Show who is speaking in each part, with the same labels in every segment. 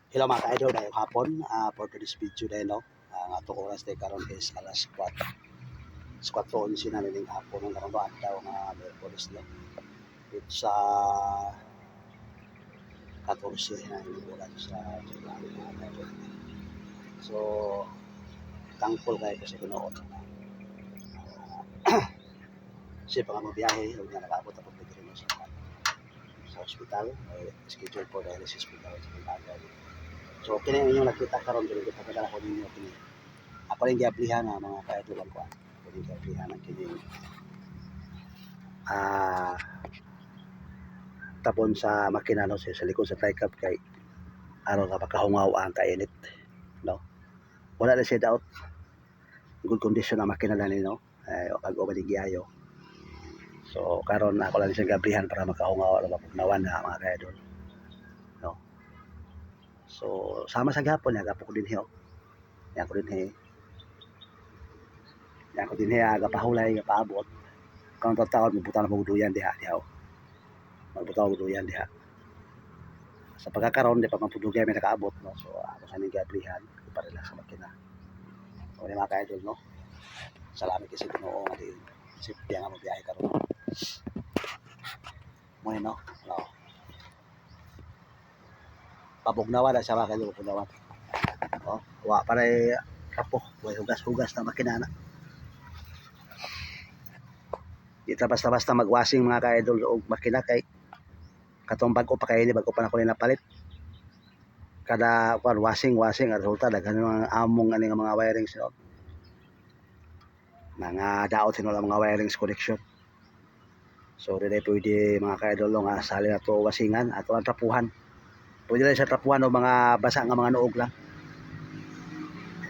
Speaker 1: Hello mga ka-idol, ngayong hapon for today's video dahil no, ang atong oras dahil karon is alas 4. Squad to on sinaniling hapon ng karon ba daw nga Merkulis no. It's sa 14 na bulan sa January. So thankful kayo kasi Ginoo. Kasi pa nga magbiyahe, huwag na nakaabot ako dito rin sa hospital, schedule for dialysis po daw sa bagay. So kini yung nakita karon dili kita padala ko ninyo kini. Ako rin giaplihan na mga ka-idol ko. Ako rin giaplihan ang kini tapon sa makina no sa likod sa tie-cap kay aron ka makahungaw ang kainit no. Wala na siya doubt. Good condition ang makina na no. Pag umaligyayo. So karon ako lang siya gabrihan para makahungaw aron mapugnawan na mga ka-idol. No. So sama sa gapon ya gapo ko din hiyo. Ya ko din he. Ya ko din he agapahulay gapaabot. Kung taon magbuta na pagduyan diha diha. Magbutaw duyan diha. Sa pagkakaroon di pa mapudugay may nakaabot no. So ako sa ning gabrihan para lang sa makina. O ni mga ka-idol no. Salamat kasi Ginoo nga di safety nga magbiyahe karon. Mo no. No. Pabugnawan na siya mga ka-idol pabugnawan. Oh, wa para kapo, way hugas-hugas na makina na. Di ta basta-basta mag-washing mga ka-idol og makina kay katong bag-o pa kay ni bag-o pa na ko napalit. Kada washing ang resulta daghan mga among ani nga mga wirings no. Mga daot sino lang mga wirings connection. So dili pwede mga ka-idol nga sali na to wasingan ato ang trapuhan. Pwede lang sa trapuhan o mga basa nga mga nuog lang.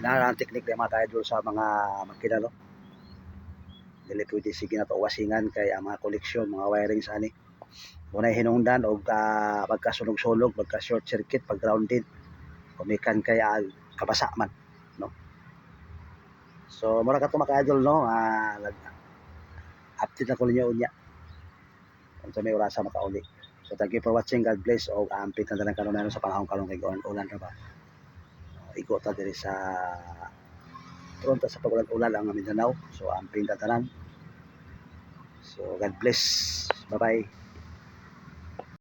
Speaker 1: Na ang teknik ng mga ka-idol sa mga makina no. Dili pwede sige na to wasingan kay ang mga koneksyon, mga wirings ani. Muna hinungdan og pagkasunog-sunog, pagka short circuit, pag grounded. Kumikan kay kabasa man no. So mura ka to mga ka-idol no, update na ko ninyo unya. Unsa may orasa makauli. So thank you for watching. God bless og amping tanang kanon sa panahon karon kay ulan ra ba. Igo ta diri sa pronto sa pagulan-ulan ang Mindanao. So amping tanan. So God bless. Bye-bye.